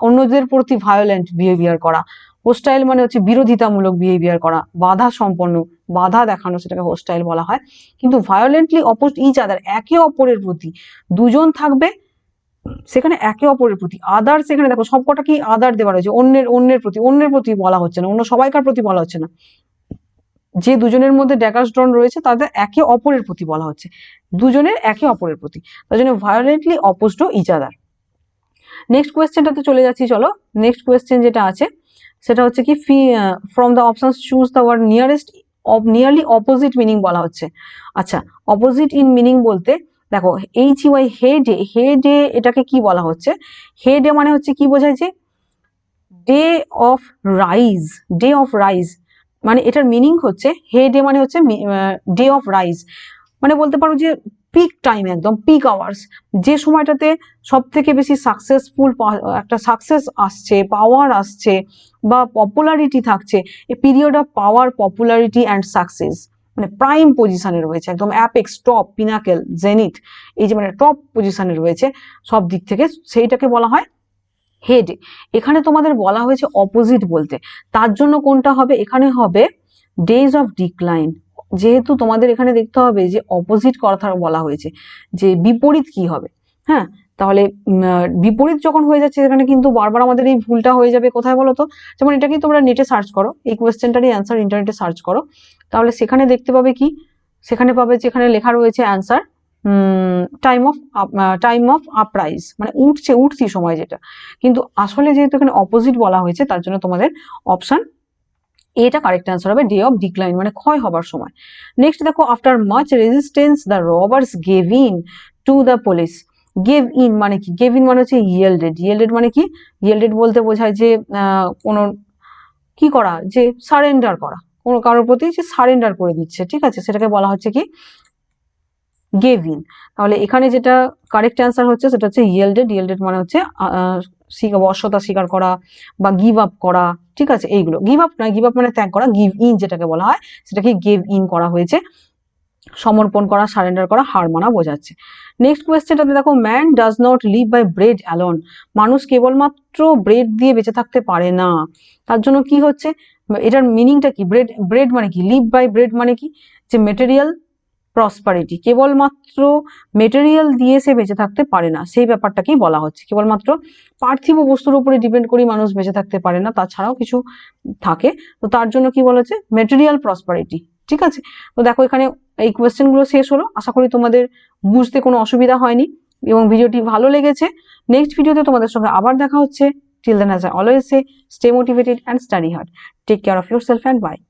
অন্যদের প্রতি ভায়োলেন্ট বিহেভিয়ার করা। হোস্টাইল মানে হচ্ছে বিরোধিতামূলক বিহেভিয়ার করা, বাধা সম্পন্ন, বাধা দেখানো, সেটাকে হোস্টাইল বলা হয়। কিন্তু ভায়োলেন্টলি অপোজ ইচ আদার, একে অপরের প্রতি, দুজন থাকবে সেখানে একে অপরের প্রতি। আদার, সেখানে দেখো সবকটা কি আদার দেওয়া রয়েছে, অন্যের প্রতি বলা হচ্ছে না, অন্য সবাইকার প্রতি বলা হচ্ছে না। যে দুজনের মধ্যে ড্যাগার্স ড্রন রয়েছে তাদের একে অপরের প্রতি বলা হচ্ছে, দুজনের একে অপরের প্রতি, তার জন্য violently oppose to each other. Next কোয়েশ্চেনটাতে চলে যাচ্ছি, চলো। নেক্সট কোয়েশ্চেন যেটা আছে সেটা হচ্ছে কি, from the options choose the word nearest nearly opposite meaning বলা হচ্ছে। আচ্ছা, অপোজিট ইন মিনিং বলতে দেখো, HEY হেডে, হেডে এটাকে কি বলা হচ্ছে? হেডে মানে হচ্ছে কি বোঝায়? যে day of rise, day of rise, মানে এটার মিনিং হচ্ছে, হেডে মানে হচ্ছে ডে অফ রাইজ, মানে বলতে পারো যে পিক টাইম, একদম পিক আওয়ার্স, যে সময়টাতে সব থেকে বেশি সাকসেসফুল একটা সাকসেস আসছে, পাওয়ার আসছে বা পপুলারিটি থাকছে, a period of power, popularity and success, মানে প্রাইম পজিশনে রয়েছে, একদম অ্যাপেক্স, টপ, পিনাকেল, জেনিথ, এই যে মানে টপ পজিশনে রয়েছে সব দিক থেকে, সেইটাকে বলা হয় হেড, এখানে তোমাদের বলা হয়েছে অপোজিট বলতে, তার জন্য কোনটা হবে, এখানে হবে ডেজ অফ ডিক্লাইন। যেহেতু তোমাদের এখানে দেখতে হবে যে অপোজিট কথা বলা হয়েছে, যে বিপরীত কি হবে। হ্যাঁ, তাহলে বিপরীত যখন হয়ে যাচ্ছে এখানে কিন্তু বারবার আমাদের এই ভুলটা হয়ে যাবে কোথায় বলো তো। যেমন এটাকেই তোমরা নেটে সার্চ করো, এই কোয়েশ্চেনটারই অ্যান্সার ইন্টারনেটে সার্চ করো, তাহলে সেখানে দেখতে পাবে কি, সেখানে পাবে যেখানে লেখা রয়েছে অ্যান্সার টাইম অফ আপরাইজ, মানে উঠছি সময় যেটা, কিন্তু আসলে যেহেতু এখানে অপোজিট বলা হয়েছে তার জন্য তোমাদের অপশন এটা কারেক্ট অ্যান্সার হবে, ডে অফ ডিক্লাইন মানে ক্ষয় হবার সময়। নেক্সট দেখো, after much resistance the robbers gave in to the police. Gave in মানে কি, গেভ ইন মানে হচ্ছে ইয়েল্ডেড। ইয়েল্ডেড মানে কি, ইয়েল্ডেড বলতে বোঝায় যে কোনো কি করা, যে সারেন্ডার করা, কোনো কারোর প্রতি যে সারেন্ডার করে দিচ্ছে, ঠিক আছে, সেটাকে বলা হচ্ছে কি গেভ ইন। তাহলে এখানে যেটা কারেক্ট অ্যান্সার হচ্ছে সেটা হচ্ছে ইয়েল্ডেড। ইয়েল্ডেড মানে হচ্ছে বশ্যতা স্বীকার করা বা গিভ আপ করা, ঠিক আছে, এইগুলো। গিভ আপ নয়, গিভ আপ মানে ত্যাগ করা, গিভ ইন যেটাকে বলা হয় সেটাকে গেভ ইন করা হয়েছে, সমর্পণ করা, সারেন্ডার করা, হার মানা বোঝাচ্ছে। নেক্সট কোয়েশ্চেনটাতে দেখো, man does not live by bread alone. মানুষ কেবলমাত্র ব্রেড দিয়ে বেঁচে থাকতে পারে না, তার জন্য কি হচ্ছে, এটার মিনিংটা কি, ব্রেড ব্রেড মানে কি, লিভ বাই ব্রেড মানে কি, যে মেটেরিয়াল প্রসপারিটি, কেবলমাত্র মেটেরিয়াল দিয়ে সে বেঁচে থাকতে পারে না, সেই ব্যাপারটাকেই বলা হচ্ছে। কেবলমাত্র পার্থিব বস্তুর উপরে ডিপেন্ড করে মানুষ বেঁচে থাকতে পারে না, তাছাড়াও কিছু থাকে, তো তার জন্য কি বলা হচ্ছে, মেটেরিয়াল প্রসপারিটি, ঠিক আছে। তো দেখো এখানে এই কোয়েশ্চেনগুলো শেষ হলো, আশা করি তোমাদের বুঝতে কোনো অসুবিধা হয়নি এবং ভিডিওটি ভালো লেগেছে। নেক্সট ভিডিওতে তোমাদের সঙ্গে আবার দেখা হচ্ছে। Till then, as I always say, stay motivated and study hard. Take care of yourself and bye.